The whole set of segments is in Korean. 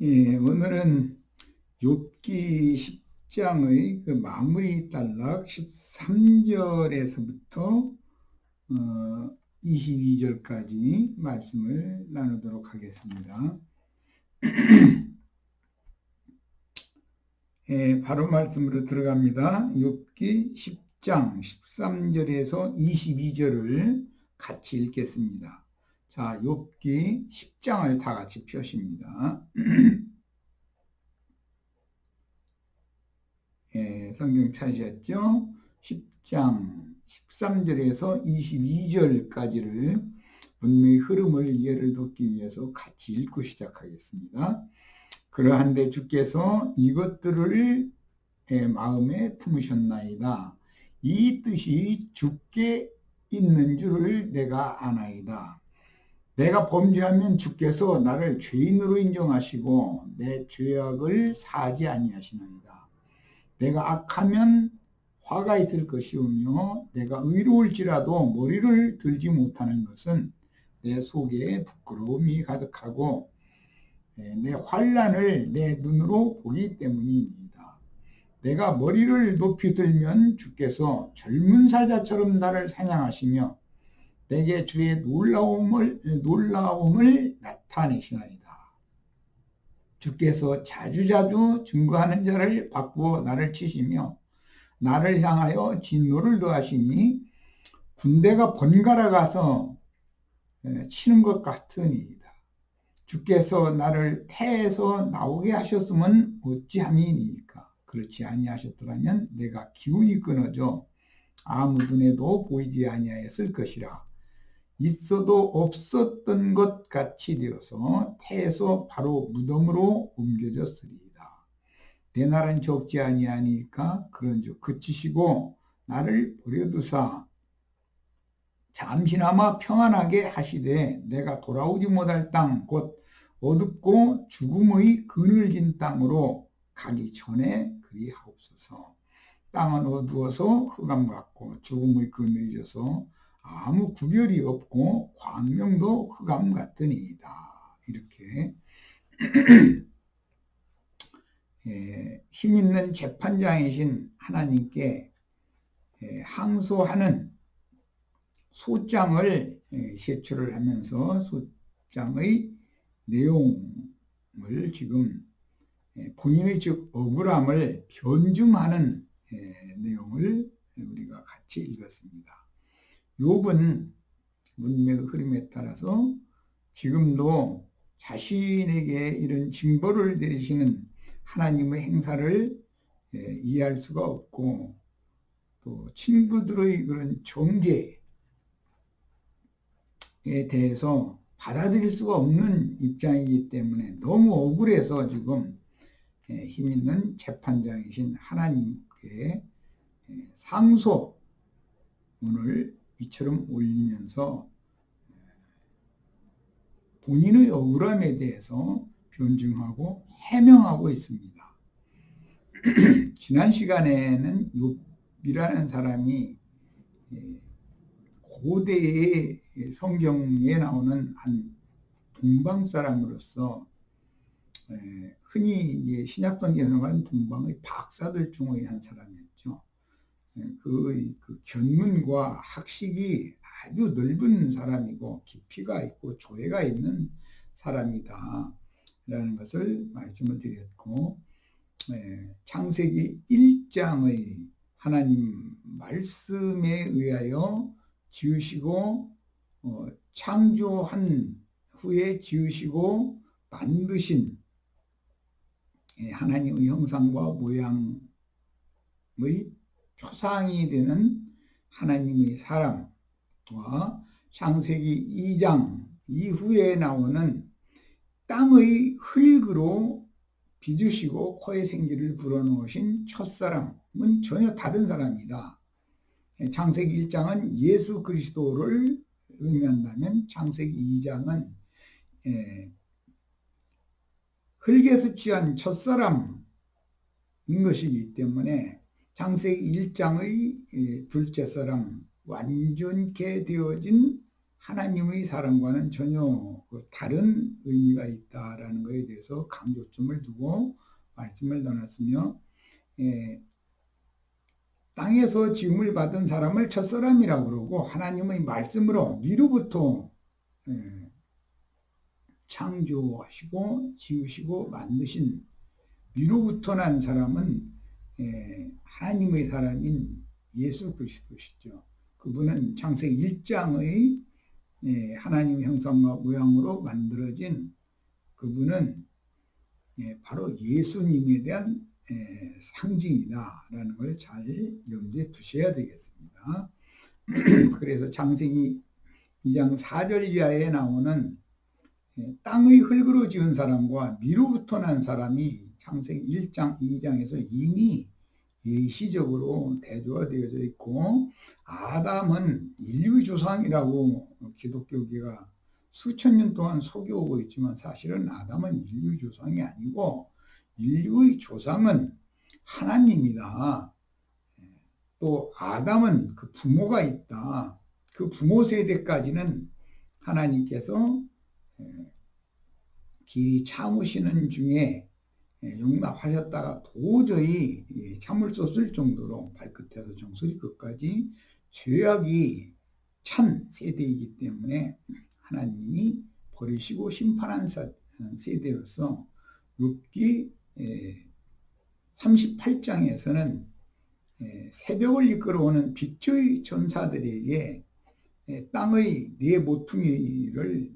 예, 오늘은 욥기 10장의 그 마무리 단락 13절에서부터 22절까지 말씀을 나누도록 하겠습니다. 예, 바로 말씀으로 들어갑니다. 욥기 10장 13절에서 22절을 같이 읽겠습니다. 자, 욥기 10장을 다 같이 펴십니다. 예, 성경 찾으셨죠? 10장 13절에서 22절까지를 문맥의 흐름을 이해를 돕기 위해서 같이 읽고 시작하겠습니다. 그러한데 주께서 이것들을 마음에 품으셨나이다. 이 뜻이 주께 있는 줄을 내가 아나이다. 내가 범죄하면 주께서 나를 죄인으로 인정하시고 내 죄악을 사하지 아니하시나이다. 내가 악하면 화가 있을 것이오며 내가 의로울지라도 머리를 들지 못하는 것은 내 속에 부끄러움이 가득하고 내 환난을 내 눈으로 보기 때문입니다. 내가 머리를 높이 들면 주께서 젊은 사자처럼 나를 사냥하시며 내게 주의 놀라움을 나타내시나이다. 주께서 자주자주 증거하는 자를 바꾸어 나를 치시며 나를 향하여 진노를 더하시니 군대가 번갈아 가서 치는 것 같으니이다. 주께서 나를 태에서 나오게 하셨으면 어찌함이니까. 그렇지 아니하셨더라면 내가 기운이 끊어져 아무 눈에도 보이지 아니하였을 것이라. 있어도 없었던 것 같이 되어서 태에서 바로 무덤으로 옮겨졌으리이다. 내 날은 적지 아니하니까 그런즉 그치시고 나를 버려두사 잠시나마 평안하게 하시되 내가 돌아오지 못할 땅 곧 어둡고 죽음의 그늘진 땅으로 가기 전에 그리하옵소서. 땅은 어두워서 흑암 같고 죽음의 그늘져서 아무 구별이 없고 광명도 흑암 같으니이다. 이렇게 힘있는 재판장이신 하나님께 항소하는 소장을 제출을 하면서 소장의 내용을 지금 본인의 즉 억울함을 변증하는 내용을 우리가 같이 읽었습니다. 욥은 문맥의 흐름에 따라서 지금도 자신에게 이런 징벌을 내리시는 하나님의 행사를 이해할 수가 없고 또 친구들의 그런 정죄에 대해서 받아들일 수가 없는 입장이기 때문에 너무 억울해서 지금 힘있는 재판장이신 하나님께 상소문을 이처럼 올리면서 본인의 억울함에 대해서 변증하고 해명하고 있습니다. 지난 시간에는 욥이라는 사람이 고대의 성경에 나오는 한 동방 사람으로서 흔히 신약성경에 나오는 동방의 박사들 중의 한 사람이었죠. 그 견문과 학식이 아주 넓은 사람이고 깊이가 있고 조예가 있는 사람이다 라는 것을 말씀을 드렸고, 창세기 1장의 하나님 말씀에 의하여 지으시고 창조한 후에 지으시고 만드신 하나님의 형상과 모양의 표상이 되는 하나님의 사람과 창세기 2장 이후에 나오는 땅의 흙으로 빚으시고 코에 생기를 불어넣으신 첫사람은 전혀 다른 사람이다. 창세기 1장은 예수 그리스도를 의미한다면 창세기 2장은 흙에서 취한 첫사람인 것이기 때문에 창세기 1장의 둘째 사람, 완전케 되어진 하나님의 사랑과는 전혀 다른 의미가 있다라는 것에 대해서 강조점을 두고 말씀을 나눴으며, 땅에서 지음을 받은 사람을 첫사람이라고 그러고, 하나님의 말씀으로 위로부터 창조하시고 지으시고 만드신 위로부터 난 사람은 하나님의 사랑인 예수 그리스도시죠. 그분은 창세기 1장의 하나님의 형상과 모양으로 만들어진 그분은 바로 예수님에 대한 상징이다라는 걸 잘 염두에 두셔야 되겠습니다. 그래서 창세기 2장 4절 이하에 나오는 땅의 흙으로 지은 사람과 미로부터 난 사람이 창세기 1장, 2장에서 이미 예시적으로 대조되어져 있고, 아담은 인류의 조상이라고 기독교계가 수천 년 동안 속여오고 있지만 사실은 아담은 인류의 조상이 아니고 인류의 조상은 하나님이다. 또 아담은 그 부모가 있다. 그 부모 세대까지는 하나님께서 길이 참으시는 중에 용납하셨다가 도저히 참을 수 없을 정도로 발끝에서 정수리 끝까지 죄악이 찬 세대이기 때문에 하나님이 버리시고 심판한 세대로서 욥기 38장에서는 새벽을 이끌어오는 빛의 전사들에게 땅의 네 모퉁이를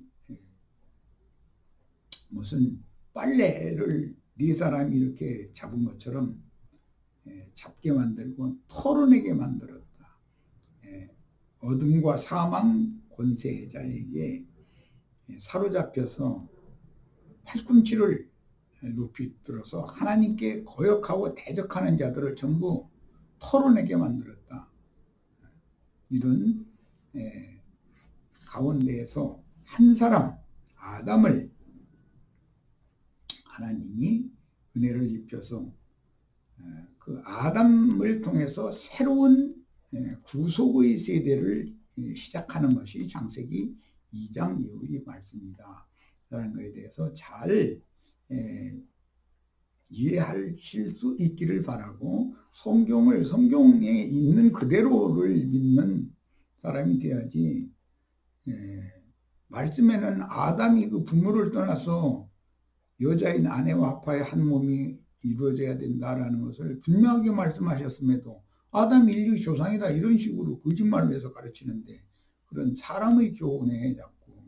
무슨 빨래를 네 사람이 이렇게 잡은 것처럼 잡게 만들고 털어내게 만들었다. 어둠과 사망 권세자에게 사로잡혀서 팔꿈치를 높이 들어서 하나님께 거역하고 대적하는 자들을 전부 털어내게 만들었다. 이런 가운데에서 한 사람 아담을 하나님이 은혜를 입혀서 그 아담을 통해서 새로운 구속의 세대를 시작하는 것이 창세기 2장 이후의 말씀이다 라는 것에 대해서 잘 이해하실 수 있기를 바라고, 성경에 있는 그대로를 믿는 사람이 돼야지, 말씀에는 아담이 그 부모를 떠나서 여자인 아내와 합하여 한 몸이 이루어져야 된다라는 것을 분명하게 말씀하셨음에도 아담 인류 조상이다 이런 식으로 거짓말을 해서 가르치는데, 그런 사람의 교훈에 자꾸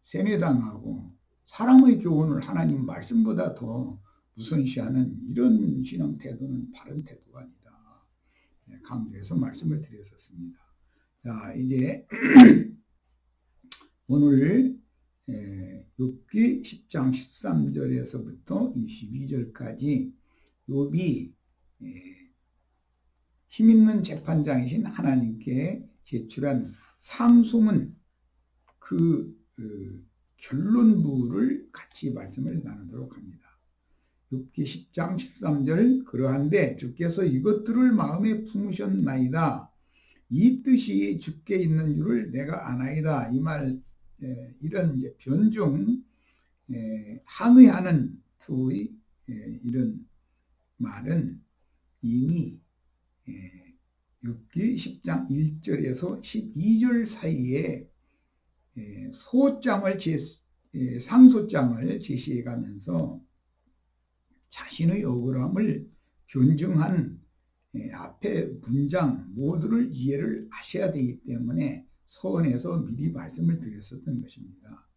세뇌당하고 사람의 교훈을 하나님 말씀보다 더 우선시하는 이런 신앙 태도는 바른 태도가 아니다. 강조해서 말씀을 드렸었습니다. 자, 이제 오늘 욥기 10장 13절에서부터 22절까지 욥이 힘있는 재판장이신 하나님께 제출한 상소문 그 결론부를 같이 말씀을 나누도록 합니다. 욥기 10장 13절, 그러한데 주께서 이것들을 마음에 품으셨나이다. 이 뜻이 주께 있는 줄을 내가 아나이다. 이 말, 이런 이제 변종, 항의하는 투의 이런 말은 이미 욥기 10장 1절에서 12절 사이에 상소장을 제시해 가면서 자신의 억울함을 존중한 앞에 문장 모두를 이해를 하셔야 되기 때문에 서원에서 미리 말씀을 드렸었던 것입니다.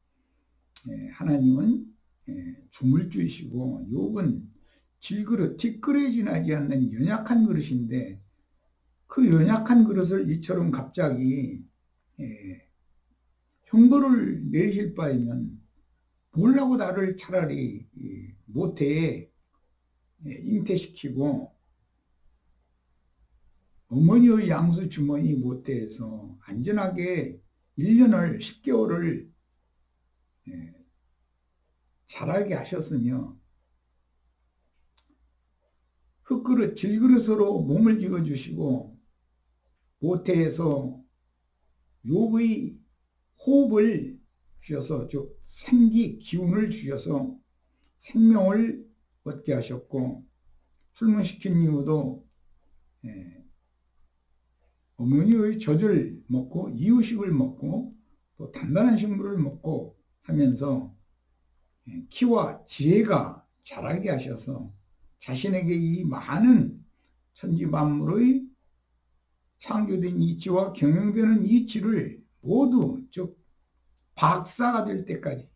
하나님은 주물주이시고 욥은 질그릇, 뒷그릇에 지나지 않는 연약한 그릇인데, 그 연약한 그릇을 이처럼 갑자기 형벌을 내리실 바이면 뭘라고 나를 차라리 모태에 잉태시키고 어머니의 양수 주머니 모태에서 안전하게 1년을 10개월을 자라게 하셨으며, 흙그릇, 질그릇으로 몸을 지어주시고 모태에서 욥의 호흡을 주셔서, 즉 생기 기운을 주셔서 생명을 얻게 하셨고, 출문시킨 이유도 어머니의 젖을 먹고 이유식을 먹고 또 단단한 식물을 먹고 하면서 키와 지혜가 자라게 하셔서 자신에게 이 많은 천지만물의 창조된 이치와 경영되는 이치를 모두, 즉 박사가 될 때까지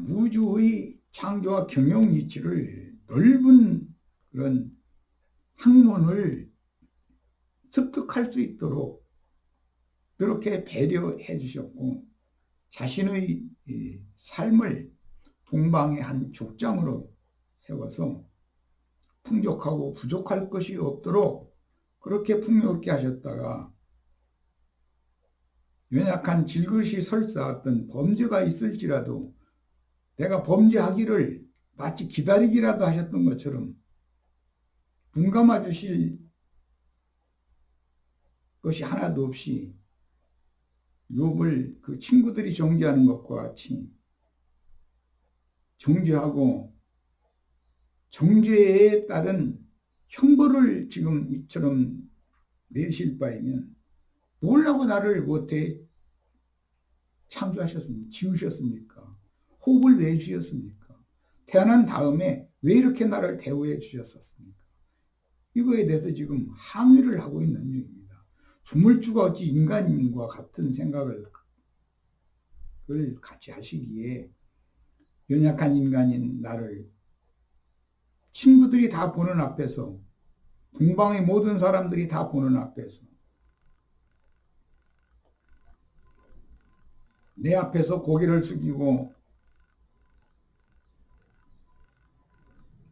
우주의 창조와 경영 이치를 넓은 그런 학문을 습득할 수 있도록 그렇게 배려해 주셨고, 자신의 삶을 동방의 한 족장으로 세워서 풍족하고 부족할 것이 없도록 그렇게 풍요롭게 하셨다가, 연약한 질것이 설사 어떤 범죄가 있을지라도 내가 범죄하기를 마치 기다리기라도 하셨던 것처럼 눈 감아 주실 것이 하나도 없이 욥을 그 친구들이 정죄하는 것과 같이 정죄하고, 정죄에 따른 형벌을 지금 이처럼 내실 바이면 뭘라고 나를 못해 창조하셨습니까? 지으셨습니까? 호흡을 왜 주셨습니까? 태어난 다음에 왜 이렇게 나를 대우해 주셨습니까? 이거에 대해서 지금 항의를 하고 있는 중입니다. 주물주가 어찌 인간과 같은 생각을 같이 하시기에, 연약한 인간인 나를 친구들이 다 보는 앞에서, 동방의 모든 사람들이 다 보는 앞에서, 내 앞에서 고개를 숙이고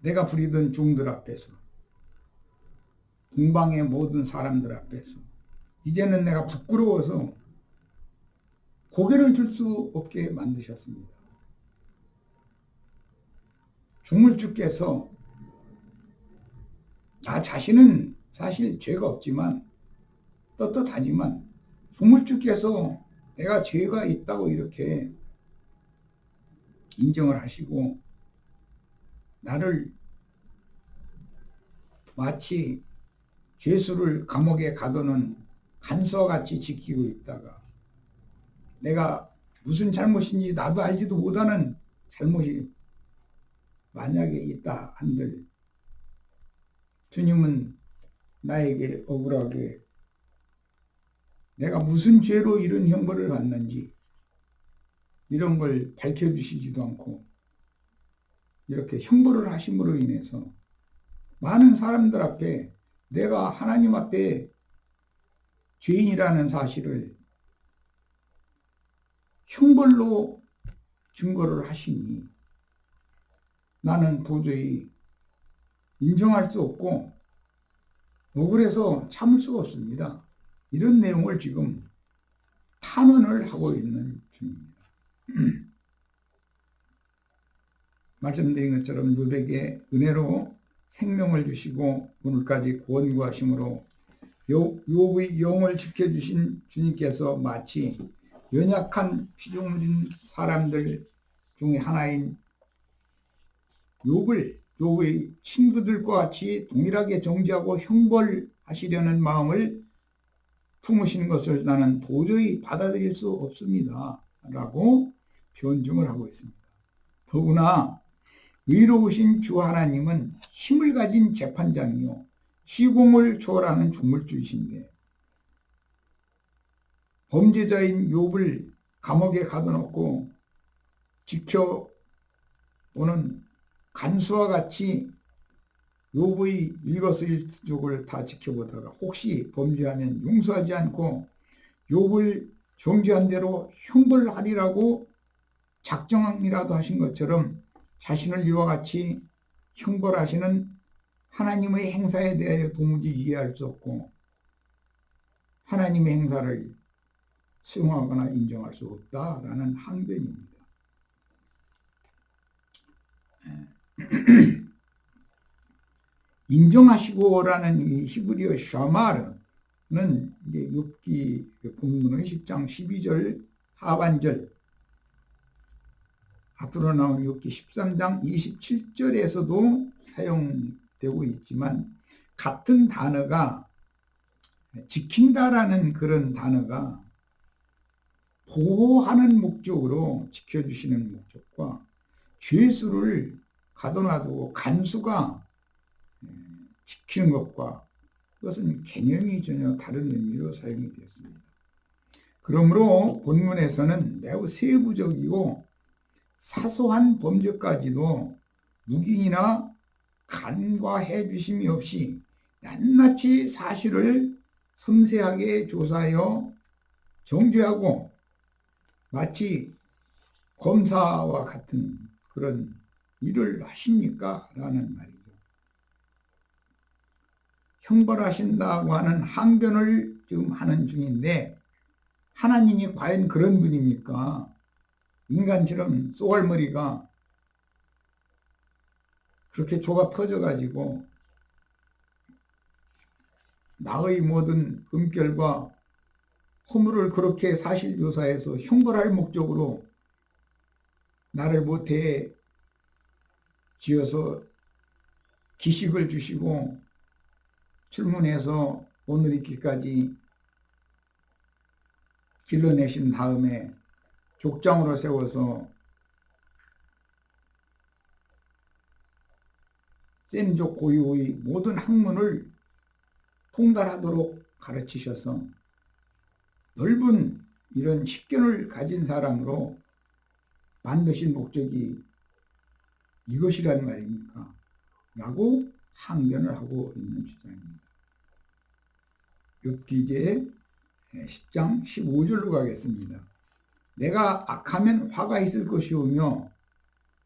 내가 부리던 종들 앞에서, 동방의 모든 사람들 앞에서 이제는 내가 부끄러워서 고개를 들 수 없게 만드셨습니다. 주물주께서, 나 자신은 사실 죄가 없지만 떳떳하지만 주물주께서 내가 죄가 있다고 이렇게 인정을 하시고 나를 마치 죄수를 감옥에 가두는 간수와 같이 지키고 있다가, 내가 무슨 잘못인지 나도 알지도 못하는 잘못이 만약에 있다 한들 주님은 나에게 억울하게 내가 무슨 죄로 이런 형벌을 받는지 이런 걸 밝혀주시지도 않고 이렇게 형벌을 하심으로 인해서 많은 사람들 앞에 내가 하나님 앞에 죄인이라는 사실을 형벌로 증거를 하시니 나는 도저히 인정할 수 없고 억울해서 참을 수가 없습니다. 이런 내용을 지금 탄원을 하고 있는 중입니다. 말씀드린 것처럼 욥에게 은혜로 생명을 주시고 오늘까지 구원구하심으로 욥의 영을 지켜주신 주님께서 마치 연약한 피조물인 사람들 중에 하나인 욥의 친구들과 같이 동일하게 정죄하고 형벌하시려는 마음을 품으시는 것을 나는 도저히 받아들일 수 없습니다. 라고 변증을 하고 있습니다. 더구나 의로우신 주 하나님은 힘을 가진 재판장이요 시공을 초월하는 주물주이신데, 범죄자인 욥을 감옥에 가둬놓고 지켜보는 간수와 같이 욥의 일거수일투족을 다 지켜보다가 혹시 범죄하면 용서하지 않고 욥을 정죄한 대로 형벌하리라고 작정이라도 하신 것처럼 자신을 이와 같이 형벌하시는 하나님의 행사에 대하여 도무지 이해할 수 없고 하나님의 행사를 수용하거나 인정할 수 없다라는 항변입니다. 인정하시고라는 이 히브리어 샤마르는 이제 욥기 본문의 10장 12절 하반절, 앞으로 나온 욥기 13장 27절에서도 사용되고 있지만, 같은 단어가, 지킨다라는 그런 단어가 보호하는 목적으로 지켜주시는 목적과, 죄수를 가둬놔두고 간수가 지키는 것과, 그것은 개념이 전혀 다른 의미로 사용이 되었습니다. 그러므로 본문에서는 매우 세부적이고 사소한 범죄까지도 묵인이나 간과해 주심이 없이 낱낱이 사실을 섬세하게 조사하여 정죄하고, 마치 검사와 같은 그런 일을 하십니까? 라는 말이죠. 형벌하신다고 하는 항변을 지금 하는 중인데, 하나님이 과연 그런 분입니까? 인간처럼 쏘갈머리가 그렇게 좁아 터져가지고 나의 모든 은결과 허물을 그렇게 사실조사해서 형벌할 목적으로 나를 못해 지어서 기식을 주시고 출문해서 오늘 있기까지 길러내신 다음에 족장으로 세워서 셈족 고유의 모든 학문을 통달하도록 가르치셔서 넓은 이런 식견을 가진 사람으로 만드신 목적이 이것이란 말입니까? 라고 항변을 하고 있는 주장입니다. 욥기제 10장 15절로 가겠습니다. 내가 악하면 화가 있을 것이오며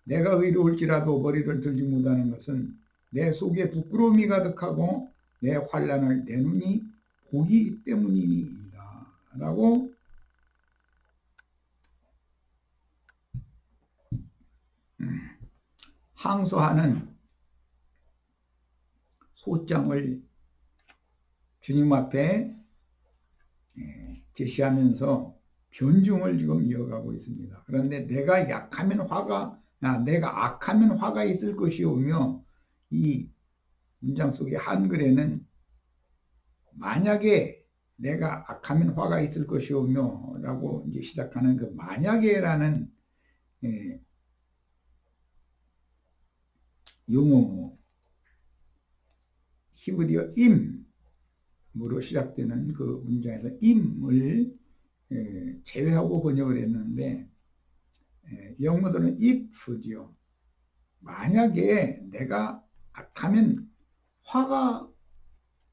내가 의로울지라도 머리를 들지 못하는 것은 내 속에 부끄러움이 가득하고 내 환난을 내 눈이 보기 때문이니이다. 라고 항소하는 소장을 주님 앞에 제시하면서 변증을 지금 이어가고 있습니다. 그런데 내가 악하면 화가 있을 것이오며, 이 문장 속의 한글에는 만약에 내가 악하면 화가 있을 것이오며 라고 이제 시작하는 그 만약에라는 용어, 히브리어 임으로 시작되는 그 문장에서 임을 제외하고 번역을 했는데, 영어들은 if지요. 만약에 내가 악하면 화가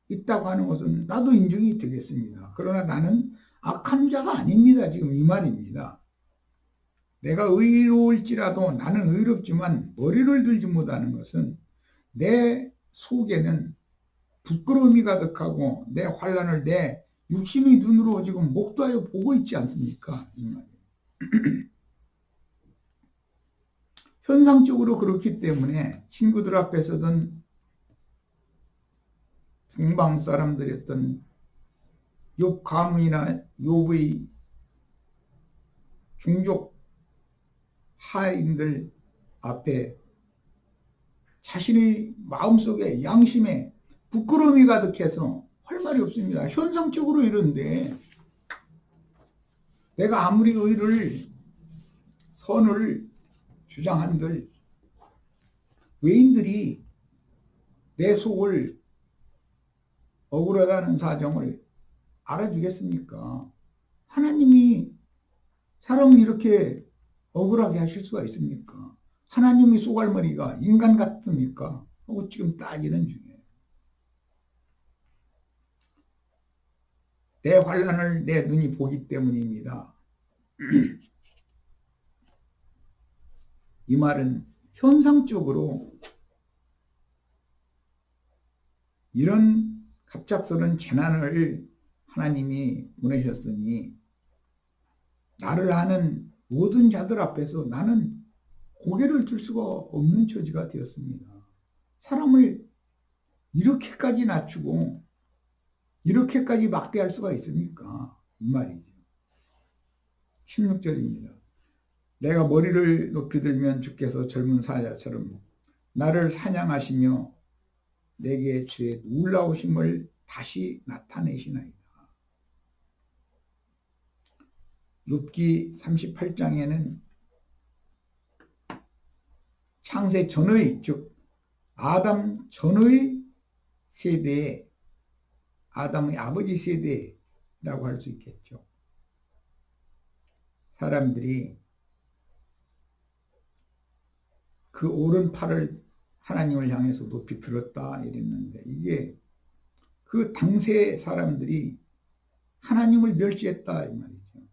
있다고 하는 것은 나도 인정이 되겠습니다. 그러나 나는 악한 자가 아닙니다. 지금 이 말입니다. 내가 의로울지라도 나는 의롭지만 머리를 들지 못하는 것은 내 속에는 부끄러움이 가득하고 내 환난을 내 육신의 눈으로 지금 목도하여 보고 있지 않습니까? 이 말이에요. 현상적으로 그렇기 때문에 친구들 앞에서든 동방 사람들이었던 욥 가문이나 욥의 중족 하인들 앞에 자신의 마음속에 양심에 부끄러움이 가득해서 할 말이 없습니다. 현상적으로 이런데, 내가 아무리 선을 주장한들 외인들이 내 속을 억울하다는 사정을 알아주겠습니까? 하나님이 사람을 이렇게 억울하게 하실 수가 있습니까? 하나님의 쏘갈머리가 인간 같습니까? 하고 지금 따지는 중이에요. 내 환난을 내 눈이 보기 때문입니다. 이 말은 현상적으로 이런 갑작스러운 재난을 하나님이 보내셨으니 나를 아는 모든 자들 앞에서 나는 고개를 들 수가 없는 처지가 되었습니다. 사람을 이렇게까지 낮추고 이렇게까지 막대할 수가 있습니까? 이 말이죠. 16절입니다. 내가 머리를 높이 들면 주께서 젊은 사자처럼 나를 사냥하시며 내게 주의 놀라우심을 다시 나타내시나이다. 욥기 38장에는 창세 전의, 즉 아담 전의 세대에, 아담의 아버지 세대라고 할 수 있겠죠. 사람들이 그 오른팔을 하나님을 향해서 높이 들었다 이랬는데, 이게 그 당시의 사람들이 하나님을 멸시했다 이 말이죠.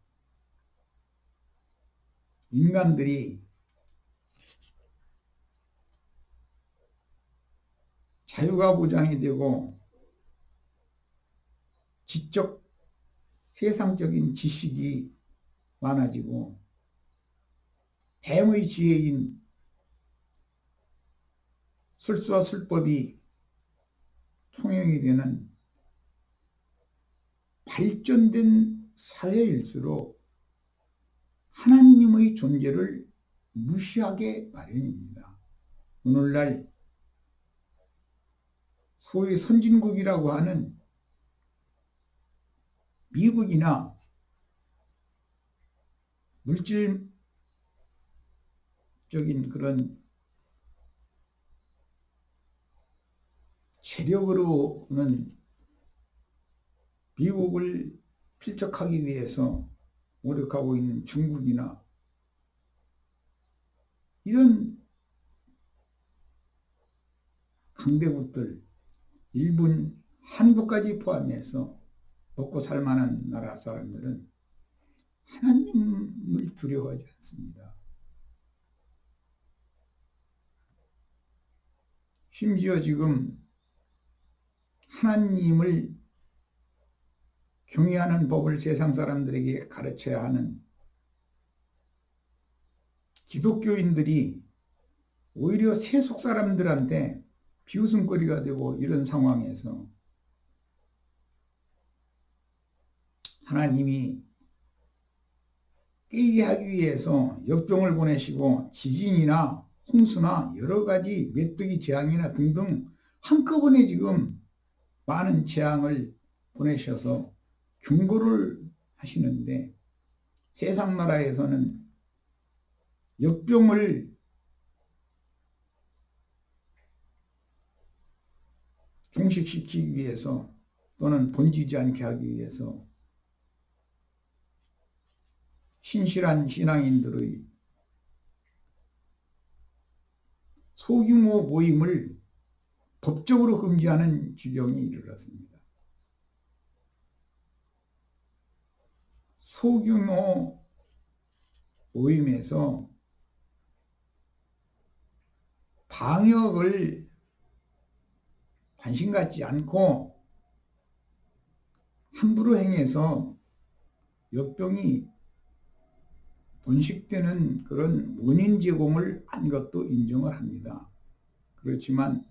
인간들이 자유가 보장이 되고 지적, 세상적인 지식이 많아지고 뱀의 지혜인 술수와 술법이 통용이 되는 발전된 사회일수록 하나님의 존재를 무시하게 마련입니다. 오늘날 소위 선진국이라고 하는 미국이나 물질적인 그런 체력으로는 미국을 필적하기 위해서 노력하고 있는 중국이나 이런 강대국들, 일본, 한국까지 포함해서 먹고 살만한 나라 사람들은 하나님을 두려워하지 않습니다. 심지어 지금 하나님을 경외하는 법을 세상 사람들에게 가르쳐야 하는 기독교인들이 오히려 세속 사람들한테 비웃음거리가 되고, 이런 상황에서 하나님이 깨게 하기 위해서 역병을 보내시고 지진이나 홍수나 여러 가지 메뚜기 재앙이나 등등 한꺼번에 지금 많은 재앙을 보내셔서 경고를 하시는데, 세상 나라에서는 역병을 종식시키기 위해서 또는 번지지 않게 하기 위해서 신실한 신앙인들의 소규모 모임을 법적으로 금지하는 지경이 이르렀습니다. 소규모 모임에서 방역을 관심 갖지 않고 함부로 행해서 역병이 번식되는 그런 원인 제공을 한 것도 인정을 합니다. 그렇지만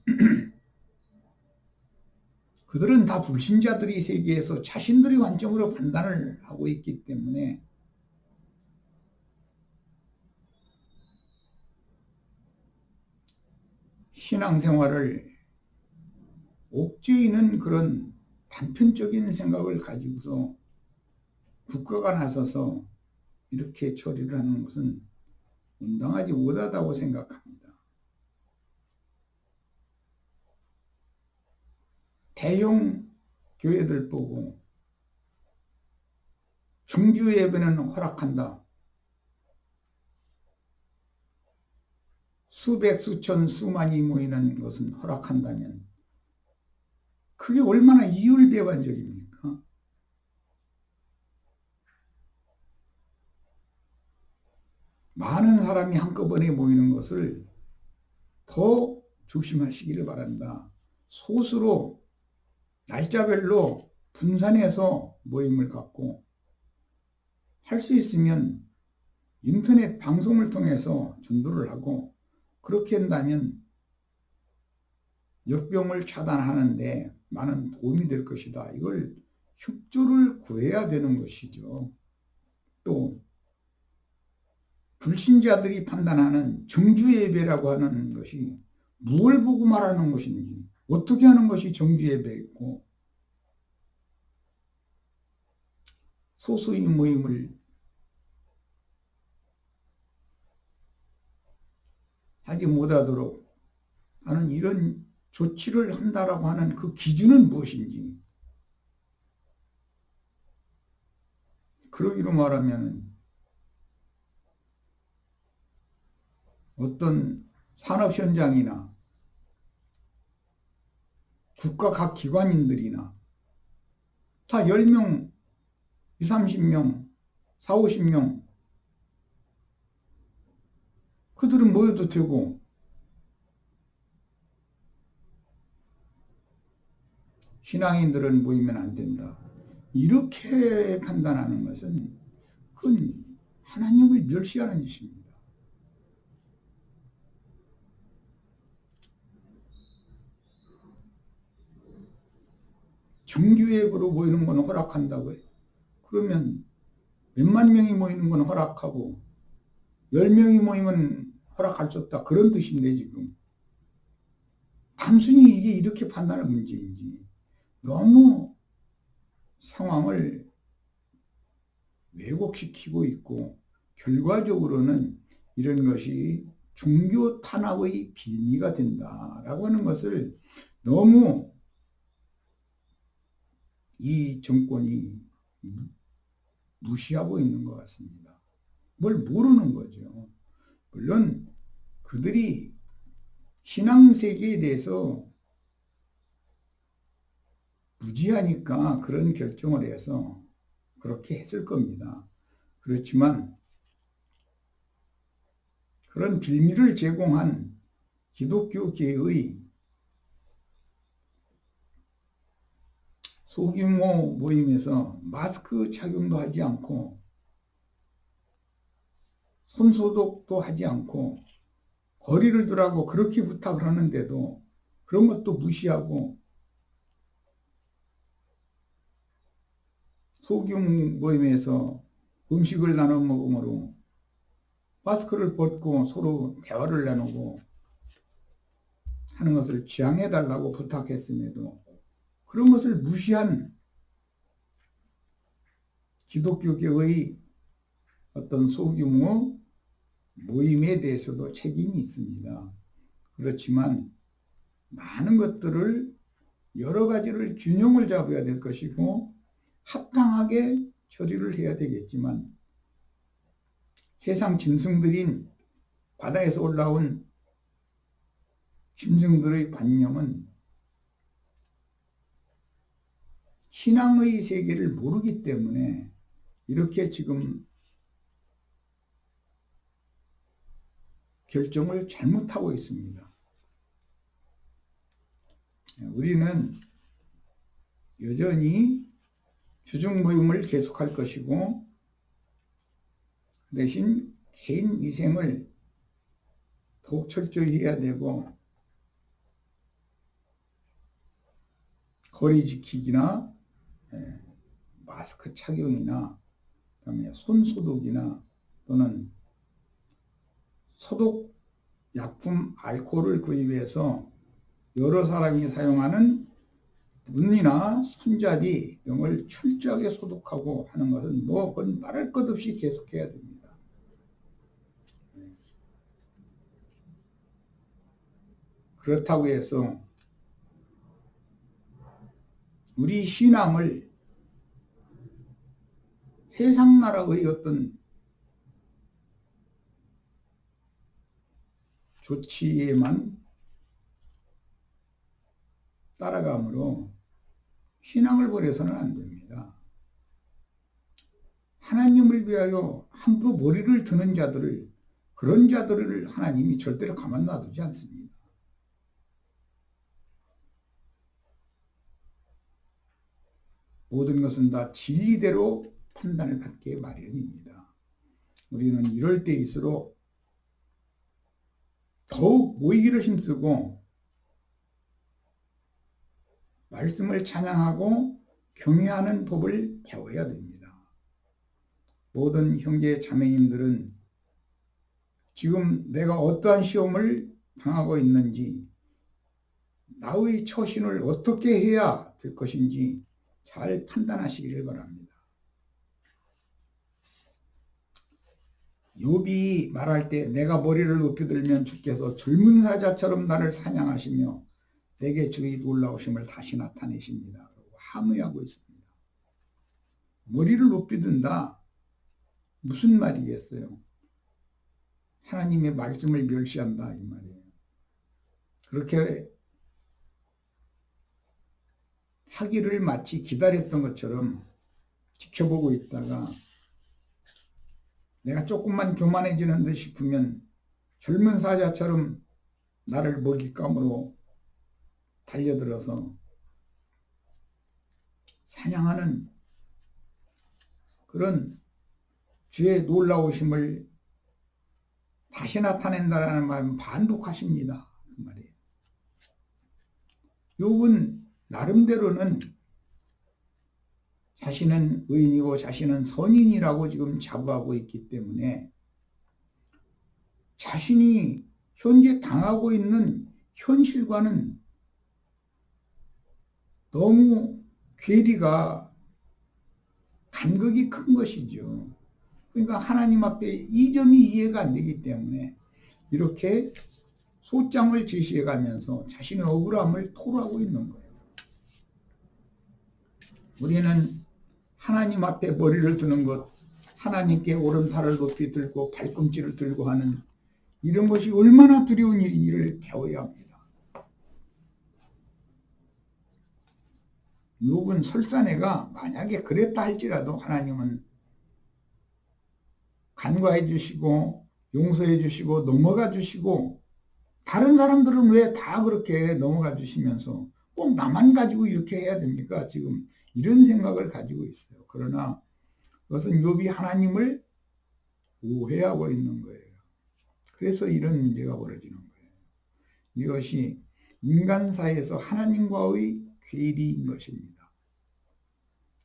그들은 다 불신자들이 세계에서 자신들의 관점으로 판단을 하고 있기 때문에 신앙생활을 옥죄이는 그런 단편적인 생각을 가지고서 국가가 나서서 이렇게 처리를 하는 것은 온당하지 못하다고 생각합니다. 대형 교회들 보고 정규 예배는 허락한다, 수백, 수천, 수만이 모이는 것은 허락한다면 그게 얼마나 이율배반적입니까? 많은 사람이 한꺼번에 모이는 것을 더 조심하시기를 바란다. 소수로 날짜별로 분산해서 모임을 갖고, 할 수 있으면 인터넷 방송을 통해서 전도를 하고, 그렇게 한다면 역병을 차단하는데 많은 도움이 될 것이다. 이걸 협조를 구해야 되는 것이죠. 또 불신자들이 판단하는 정주예배라고 하는 것이 무엇을 보고 말하는 것인지, 어떻게 하는 것이 정주예배이고, 소수의 모임을 하지 못하도록 하는 이런 조치를 한다라고 하는 그 기준은 무엇인지, 그러기로 말하면 어떤 산업 현장이나 국가 각 기관인들이나 다 10명, 20, 30명, 4, 50명 그들은 모여도 되고 신앙인들은 모이면 안 된다. 이렇게 판단하는 것은 그건 하나님을 멸시하는 짓입니다. 정규예배로 모이는 건 허락한다고요. 그러면 몇만 명이 모이는 건 허락하고 10명이 모이면 허락할 수 없다. 그런 뜻인데 지금. 단순히 이게 이렇게 판단할 문제인지 너무 상황을 왜곡시키고 있고 결과적으로는 이런 것이 종교 탄압의 빌미가 된다라고 하는 것을 너무 이 정권이 무시하고 있는 것 같습니다. 뭘 모르는 거죠. 물론 그들이 신앙세계에 대해서 무지하니까 그런 결정을 해서 그렇게 했을 겁니다. 그렇지만 그런 빌미를 제공한 기독교계의 소규모 모임에서 마스크 착용도 하지 않고 손소독도 하지 않고 거리를 두라고 그렇게 부탁을 하는데도 그런 것도 무시하고 소규모 모임에서 음식을 나눠 먹음으로 마스크를 벗고 서로 대화를 나누고 하는 것을 지양해달라고 부탁했음에도 그런 것을 무시한 기독교계의 어떤 소규모 모임에 대해서도 책임이 있습니다. 그렇지만 많은 것들을 여러 가지를 균형을 잡아야 될 것이고 합당하게 처리를 해야 되겠지만 세상 짐승들인 바다에서 올라온 짐승들의 관념은 신앙의 세계를 모르기 때문에 이렇게 지금 결정을 잘못하고 있습니다. 우리는 여전히 주중 모임을 계속할 것이고 대신 개인 위생을 더욱 철저히 해야 되고 거리 지키기나 마스크 착용이나 그다음에 손 소독이나 또는 소독 약품 알코올을 구입해서 여러 사람이 사용하는 문이나 손잡이 등을 철저하게 소독하고 하는 것은 그건 말할 것 없이 계속해야 됩니다. 그렇다고 해서 우리 신앙을 세상 나라의 어떤 조치에만 따라가므로 신앙을 버려서는 안 됩니다. 하나님을 위하여 함부로 머리를 드는 자들을, 그런 자들을 하나님이 절대로 가만 놔두지 않습니다. 모든 것은 다 진리대로 판단을 받게 마련입니다. 우리는 이럴 때일수록 더욱 모이기를 힘쓰고 말씀을 찬양하고 경외하는 법을 배워야 됩니다. 모든 형제 자매님들은 지금 내가 어떠한 시험을 당하고 있는지, 나의 처신을 어떻게 해야 될 것인지 잘 판단하시기를 바랍니다. 욥이 말할 때 내가 머리를 높이 들면 주께서 젊은 사자처럼 나를 사냥하시며 내게 주의 놀라우심을 다시 나타내십니다. 함의하고 있습니다. 머리를 높이 든다. 무슨 말이겠어요? 하나님의 말씀을 멸시한다 이 말이에요. 그렇게 하기를 마치 기다렸던 것처럼 지켜보고 있다가 내가 조금만 교만해지는 듯 싶으면 젊은 사자처럼 나를 먹잇감으로 달려들어서 사냥하는 그런 주의 놀라우심을 다시 나타낸다라는 말은 반복하십니다. 그 말이에요. 욥은 나름대로는 자신은 의인이고 자신은 선인이라고 지금 자부하고 있기 때문에 자신이 현재 당하고 있는 현실과는 너무 괴리가 간극이 큰 것이죠. 그러니까 하나님 앞에 이 점이 이해가 안 되기 때문에 이렇게 소장을 제시해 가면서 자신의 억울함을 토로하고 있는 거예요. 우리는 하나님 앞에 머리를 드는 것, 하나님께 오른팔을 높이 들고 발꿈치를 들고 하는 이런 것이 얼마나 두려운 일인지를 배워야 합니다. 욥은 설사내가 만약에 그랬다 할지라도 하나님은 간과해 주시고 용서해 주시고 넘어가 주시고, 다른 사람들은 왜 다 그렇게 넘어가 주시면서 꼭 나만 가지고 이렇게 해야 됩니까? 지금 이런 생각을 가지고 있어요. 그러나 그것은 욥이 하나님을 오해하고 있는 거예요. 그래서 이런 문제가 벌어지는 거예요. 이것이 인간 사이에서 하나님과의 괴리인 것입니다.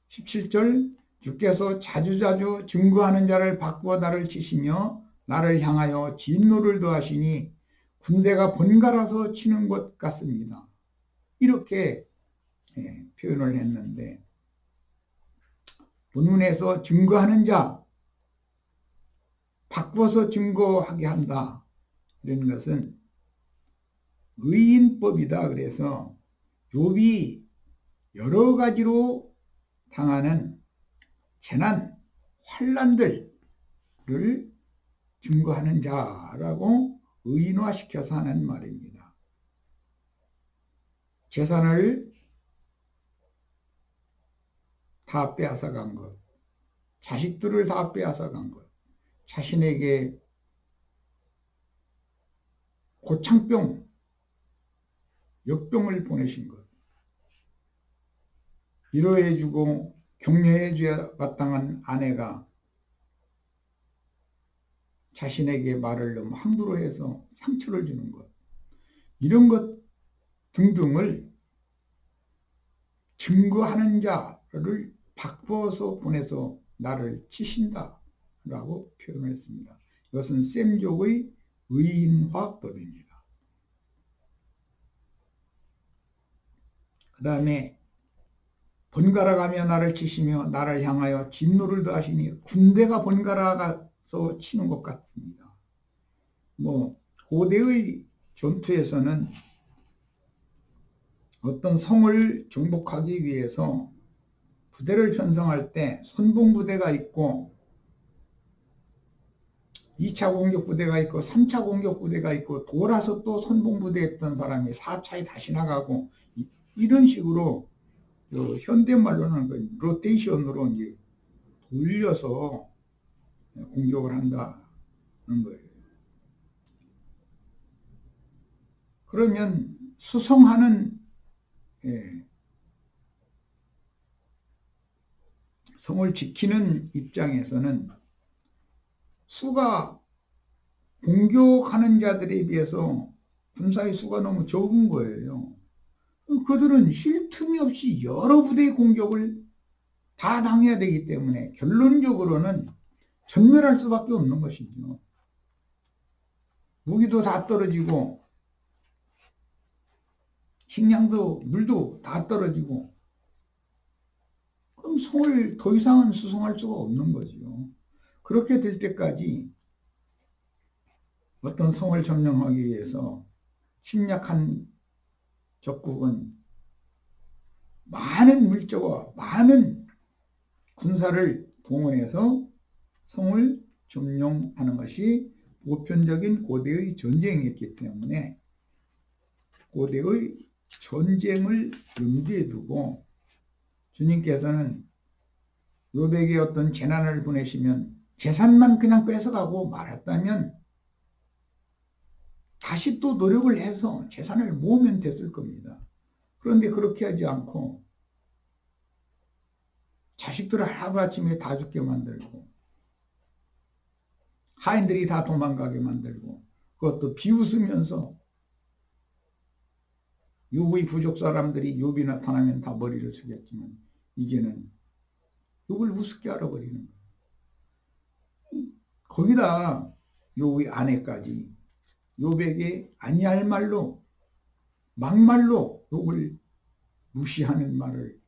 17절, 주께서 자주자주 증거하는 자를 바꾸어 나를 치시며 나를 향하여 진노를 더하시니 군대가 번갈아서 치는 것 같습니다. 이렇게 표현을 했는데, 본문에서 증거하는 자, 바꾸어서 증거하게 한다, 이런 것은 의인법이다. 그래서 욥이 여러 가지로 당하는 재난, 환난들을 증거하는 자라고 의인화시켜서 하는 말입니다. 재산을 다 빼앗아간 것, 자식들을 다 빼앗아간 것, 자신에게 고창병, 역병을 보내신 것, 위로해주고 격려해줘야 마땅한 아내가 자신에게 말을 너무 함부로 해서 상처를 주는 것, 이런 것 등등을 증거하는 자를 바꾸어서 보내서 나를 치신다 라고 표현을 했습니다. 이것은 셈족의 의인화법입니다. 그 다음에 번갈아가며 나를 치시며 나를 향하여 진노를 더하시니, 군대가 번갈아가서 치는 것 같습니다. 고대의 전투에서는 어떤 성을 정복하기 위해서 부대를 편성할 때 선봉부대가 있고 2차 공격부대가 있고 3차 공격부대가 있고, 돌아서 또 선봉부대에 있던 사람이 4차에 다시 나가고, 이런 식으로 현대말로는 로테이션으로 이제 돌려서 공격을 한다는 거예요. 그러면 수성하는 성을 지키는 입장에서는 수가 공격하는 자들에 비해서 군사의 수가 너무 적은 거예요. 그들은 쉴 틈이 없이 여러 부대의 공격을 다 당해야 되기 때문에 결론적으로는 전멸할 수밖에 없는 것이죠. 무기도 다 떨어지고 식량도 물도 다 떨어지고 그럼 성을 더 이상은 수송할 수가 없는 거죠. 그렇게 될 때까지 어떤 성을 점령하기 위해서 침략한 적국은 많은 물자와 많은 군사를 동원해서 성을 점령하는 것이 보편적인 고대의 전쟁이었기 때문에 고대의 전쟁을 염두에 두고 주님께서는 요백에 어떤 재난을 보내시면 재산만 그냥 뺏어가고 말았다면 다시 또 노력을 해서 재산을 모으면 됐을 겁니다. 그런데 그렇게 하지 않고 자식들을 하루아침에 다 죽게 만들고 하인들이 다 도망가게 만들고 그것도 비웃으면서 욥의 부족 사람들이 욥이 나타나면 다 머리를 숙였지만 이제는 욥을 우습게 알아버리는 거예요. 거기다 욥의 아내까지 욥에게 아니할 말로 막말로 욥을 무시하는 말을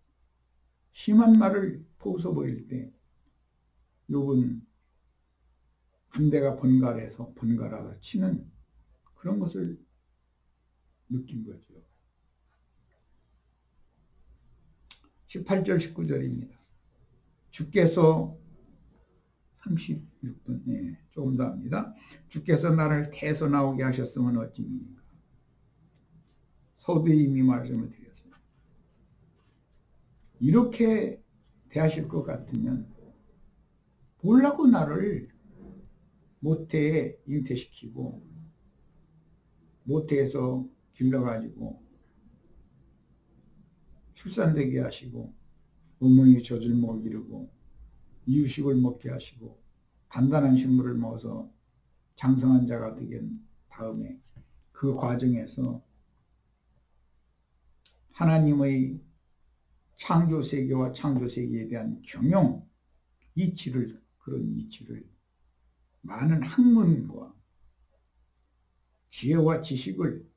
심한 말을 퍼부어버릴 때 욥은 군대가 번갈아서 치는 그런 것을 느낀 거죠. 18절 19절입니다. 주께서 36분 조금 더 합니다. 주께서 나를 태에서 나오게 하셨으면 어찌입니까? 서두에 이미 말씀을 드렸어요. 이렇게 대하실 것 같으면 보려고 나를 모태에 잉태시키고 모태에서 길러가지고 출산되게 하시고 어머니 젖을 먹이르고 이유식을 먹게 하시고 단단한 식물을 먹어서 장성한 자가 되긴 다음에 그 과정에서 하나님의 창조세계와 창조세계에 대한 경영 그런 이치를 많은 학문과 지혜와 지식을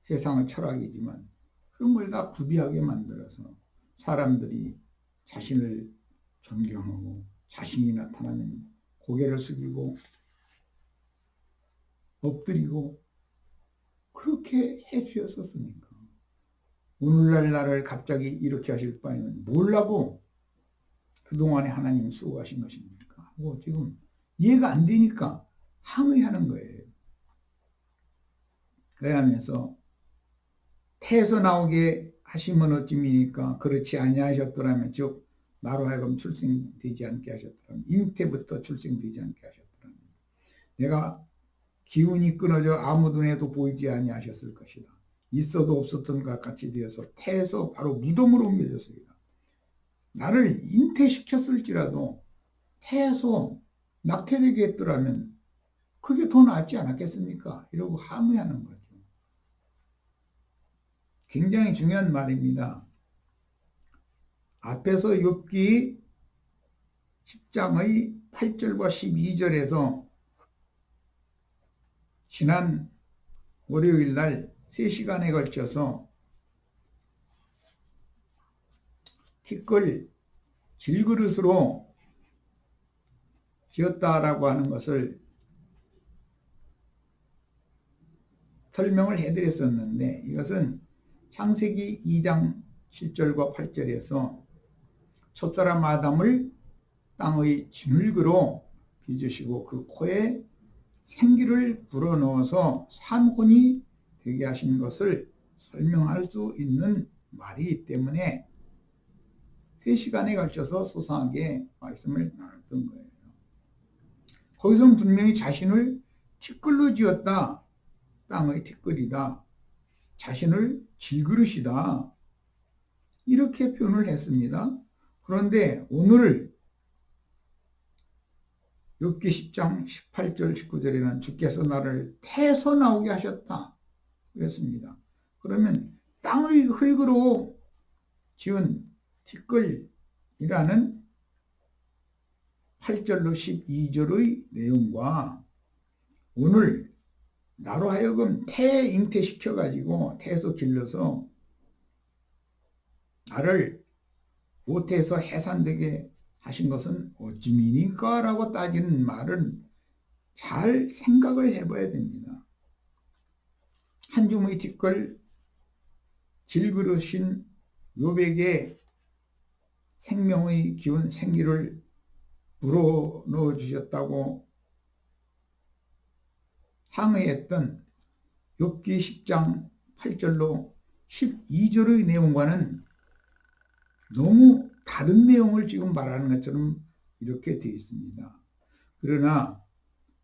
세상의 철학이지만 그런 걸 다 구비하게 만들어서 사람들이 자신을 존경하고 자신이 나타나면 고개를 숙이고 엎드리고 그렇게 해 주셨었으니까 오늘날 나를 갑자기 이렇게 하실 바에는 뭘라고 그동안에 하나님 수고하신 것입니까? 하고 지금 이해가 안 되니까 항의하는 거예요. 그러면서 태에서 나오게 하시면 어찌입니까? 그렇지 아니하셨더라면 즉 나로 하여금 출생되지 않게 하셨더라면 잉태부터 출생되지 않게 하셨더라면 내가 기운이 끊어져 아무 눈에도 보이지 아니하셨을 것이다. 있어도 없었던 것 같이 되어서 태에서 바로 무덤으로 옮겨졌습니다. 나를 잉태시켰을지라도 태에서 낙태되게 했더라면 그게 더 낫지 않았겠습니까? 이러고 항의하는 거죠. 굉장히 중요한 말입니다. 앞에서 욥기 10장의 8절과 12절에서 지난 월요일 날 3시간에 걸쳐서 티끌 질그릇으로 지었다라고 하는 것을 설명을 해드렸었는데 이것은 창세기 2장 7절과 8절에서 첫사람 아담을 땅의 진흙으로 빚으시고 그 코에 생기를 불어넣어서 산혼이 되게 하신 것을 설명할 수 있는 말이기 때문에 3시간에 걸쳐서 소상하게 말씀을 나눴던 거예요. 거기서는 분명히 자신을 티끌로 지었다. 땅의 티끌이다. 자신을 질그릇이다. 이렇게 표현을 했습니다. 그런데 오늘 욥기 10장 18절 19절에는 주께서 나를 태에서 나오게 하셨다. 그랬습니다. 그러면 땅의 흙으로 지은 티끌이라는 8절로 12절의 내용과 오늘 나로 하여금 태에 잉태시켜가지고 태에서 길러서 나를 모태에서 해산되게 하신 것은 어찌미니까? 라고 따지는 말은 잘 생각을 해봐야 됩니다. 한 줌의 티끌 질그릇인 욥에게 생명의 기운 생기를 불어넣어 주셨다고 항의했던 욥기 10장 8절로 12절의 내용과는 너무 다른 내용을 지금 말하는 것처럼 이렇게 되어 있습니다. 그러나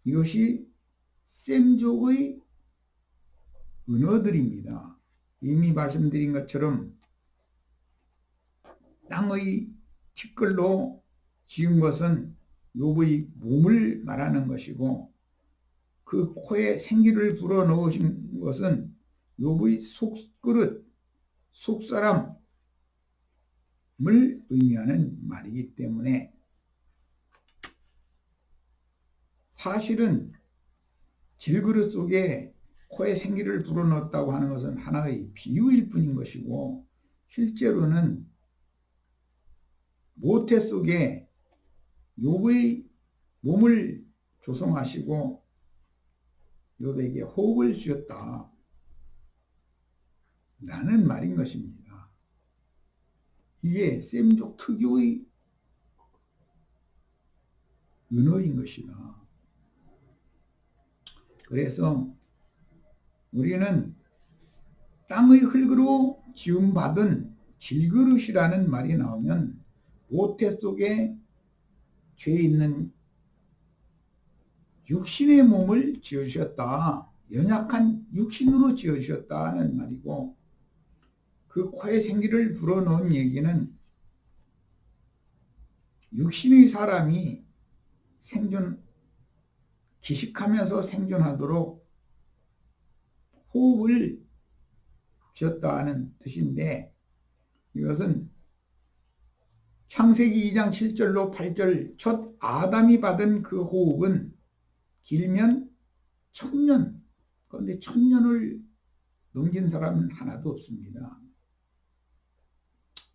이것이 셈족의 은어들입니다. 이미 말씀드린 것처럼 땅의 티끌로 지은 것은 욥의 몸을 말하는 것이고 그 코에 생기를 불어넣으신 것은 욥의 속그릇, 속사람을 의미하는 말이기 때문에 사실은 질그릇 속에 코에 생기를 불어넣었다고 하는 것은 하나의 비유일 뿐인 것이고 실제로는 모태 속에 욥의 몸을 조성하시고 욥에게 호흡을 주었다 라는 말인 것입니다. 이게 셈족 특유의 은어인 것이다. 그래서 우리는 땅의 흙으로 지음받은 질그릇이라는 말이 나오면 모태 속에 죄 있는 육신의 몸을 지어주셨다. 연약한 육신으로 지어주셨다는 말이고 그 코에 생기를 불어넣은 얘기는 육신의 사람이 기식하면서 생존하도록 호흡을 주었다는 뜻인데 이것은 창세기 2장 7절로 8절 첫 아담이 받은 그 호흡은 길면 1000년, 그런데 1000년을 넘긴 사람은 하나도 없습니다.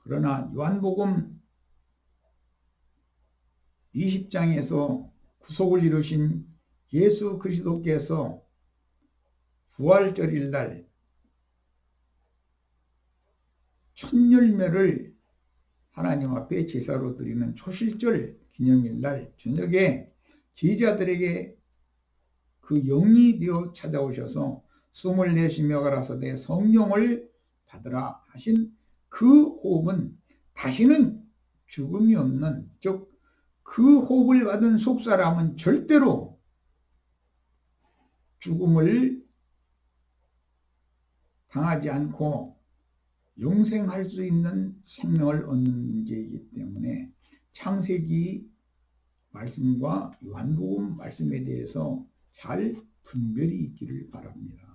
그러나 요한복음 20장에서 구속을 이루신 예수 그리스도께서 부활절일 날 첫열매를 하나님 앞에 제사로 드리는 초실절 기념일 날 저녁에 제자들에게 그 영이 되어 찾아오셔서 숨을 내쉬며 가라사대 성령을 받으라 하신 그 호흡은 다시는 죽음이 없는, 즉 그 호흡을 받은 속사람은 절대로 죽음을 당하지 않고 영생할 수 있는 생명을 얻는 문제이기 때문에 창세기 말씀과 요한복음 말씀에 대해서 잘 분별이 있기를 바랍니다.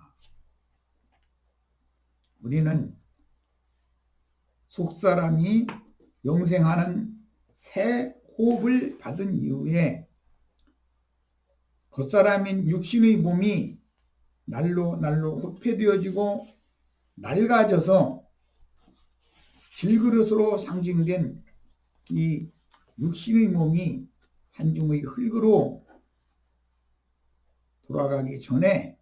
우리는 속사람이 영생하는 새 호흡을 받은 이후에 겉사람인 육신의 몸이 날로 후패되어지고 낡아져서 질그릇으로 상징된 이 육신의 몸이 한 줌의 흙으로 돌아가기 전에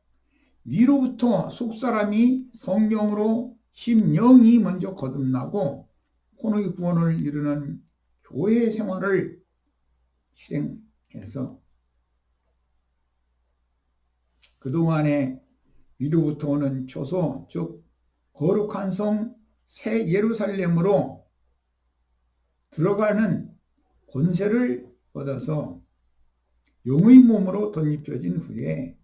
위로부터 속사람이 성령으로 심령이 먼저 거듭나고 혼의 구원을 이루는 교회 생활을 실행해서 그동안에 위로부터 오는 초소, 즉 거룩한 성 새 예루살렘으로 들어가는 권세를 얻어서 영의 몸으로 덧입혀진 후에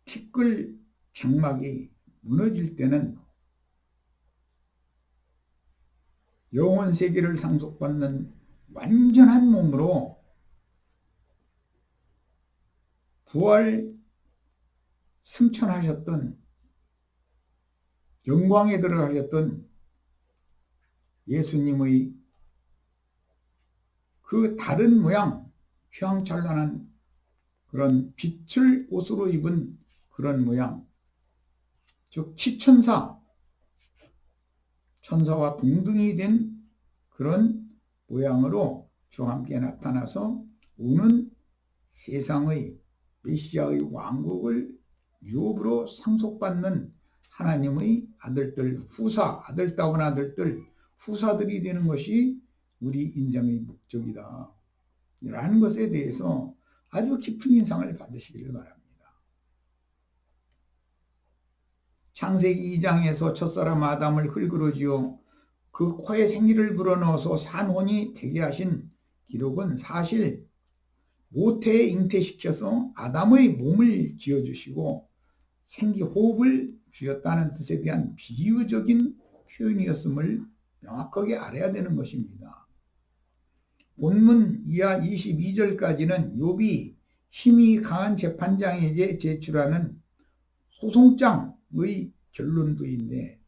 티끌 장막이 무너질 때는 영원 세계를 상속받는 완전한 몸으로 부활 승천하셨던 영광에 들어가셨던 예수님의 그 다른 모양, 휘황찬란한 그런 빛을 옷으로 입은 그런 모양, 즉 치천사, 천사와 동등이 된 그런 모양으로 주와 함께 나타나서 오는 세상의 메시아의 왕국을 유업으로 상속받는 하나님의 아들들, 아들다운 아들들, 후사들이 되는 것이 우리 인생의 목적이다 라는 것에 대해서 아주 깊은 인상을 받으시기를 바랍니다. 창세기 2장에서 첫사람 아담을 흙으로 지어 그 코에 생기를 불어넣어서 산혼이 되게 하신 기록은 사실 모태에 잉태시켜서 아담의 몸을 지어주시고 생기호흡을 주셨다는 뜻에 대한 비유적인 표현이었음을 명확하게 알아야 되는 것입니다. 본문 이하 22절까지는 욥이 힘이 강한 재판장에게 제출하는 소송장의 결론부인데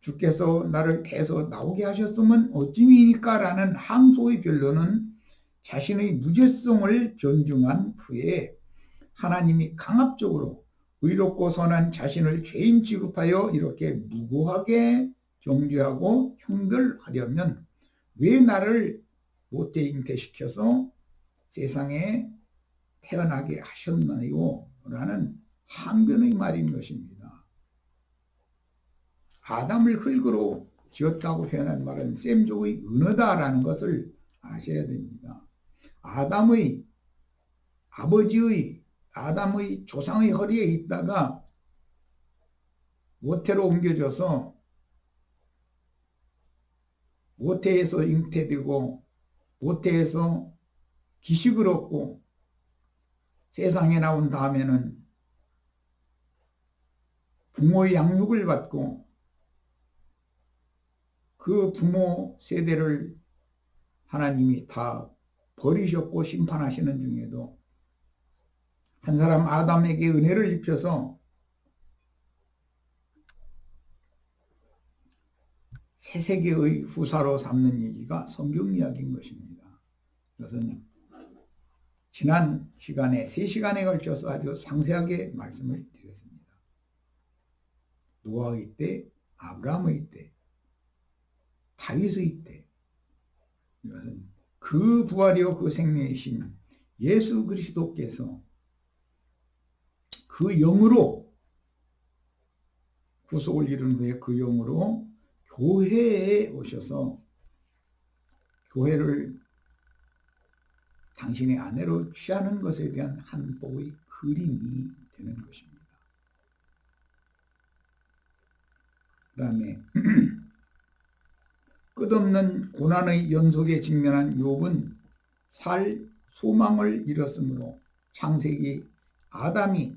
주께서 나를 태에서 나오게 하셨으면 어찌미니까 라는 항소의 변론은 자신의 무죄성을 변증한 후에 하나님이 강압적으로 의롭고 선한 자신을 죄인 취급하여 이렇게 무고하게 정죄하고 형벌하려면 왜 나를 모태 잉태시켜서 세상에 태어나게 하셨나요? 라는 항변의 말인 것입니다. 아담을 흙으로 지었다고 표현한 말은 셈족의 은어다라는 것을 아셔야 됩니다. 아담의 조상의 허리에 있다가 모태로 옮겨져서 모태에서 잉태되고 모태에서 기식을 얻고 세상에 나온 다음에는 부모의 양육을 받고 그 부모 세대를 하나님이 다 버리셨고 심판하시는 중에도 한 사람 아담에게 은혜를 입혀서 새 세계의 후사로 삼는 얘기가 성경 이야기인 것입니다. 이것은 지난 시간에 3시간에 걸쳐서 아주 상세하게 말씀을 드렸습니다. 노아의 때, 아브라함의 때, 다윗의 때, 이것은 그 부활이요 그 생명이신 예수 그리스도께서 그 영으로 구속을 이룬 후에 그 영으로 교회에 오셔서 교회를 당신의 아내로 취하는 것에 대한 한 복의 그림이 되는 것입니다. 그 다음에 끝없는 고난의 연속에 직면한 욥은 살 소망을 잃었으므로 창세기 아담이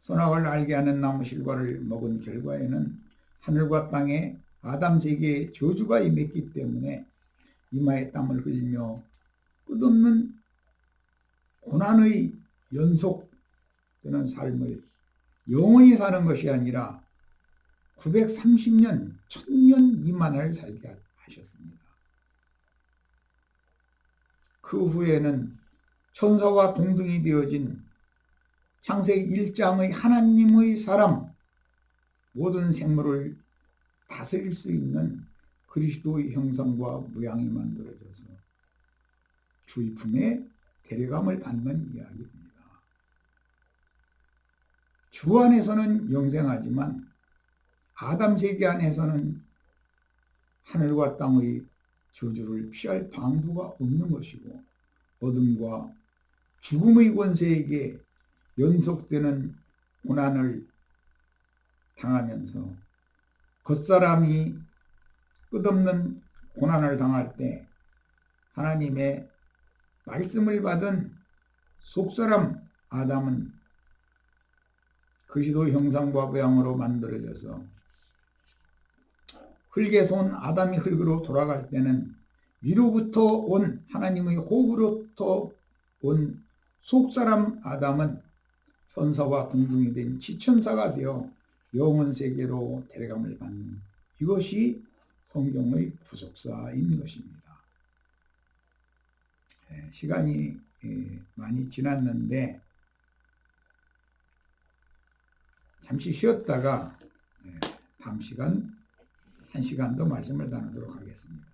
선악을 알게 하는 나무 실과를 먹은 결과에는 하늘과 땅에 아담 세계에 저주가 임했기 때문에 이마에 땀을 흘리며 끝없는 고난의 연속되는 삶을 영원히 사는 것이 아니라 930년, 1000년 미만을 살게 하셨습니다. 그 후에는 천사와 동등이 되어진 창세기 1장의 하나님의 사람, 모든 생물을 다스릴 수 있는 그리스도의 형상과 모양이 만들어져서 주의 품에 데려감을 받는 이야기입니다. 주 안에서는 영생하지만 아담 세계 안에서는 하늘과 땅의 저주를 피할 방도가 없는 것이고 어둠과 죽음의 권세에게 연속되는 고난을 당하면서 겉사람이 끝없는 고난을 당할 때 하나님의 말씀을 받은 속사람 아담은 그리스도 형상과 모양으로 만들어져서 흙에서 온 아담이 흙으로 돌아갈 때는 위로부터 온 하나님의 호흡으로부터 온 속사람 아담은 천사와 동등이 된 지천사가 되어 영원 세계로 데려감을 받는 이것이 성경의 구속사인 것입니다. 시간이 많이 지났는데 잠시 쉬었다가 다음 시간 1시간 더 말씀을 나누도록 하겠습니다.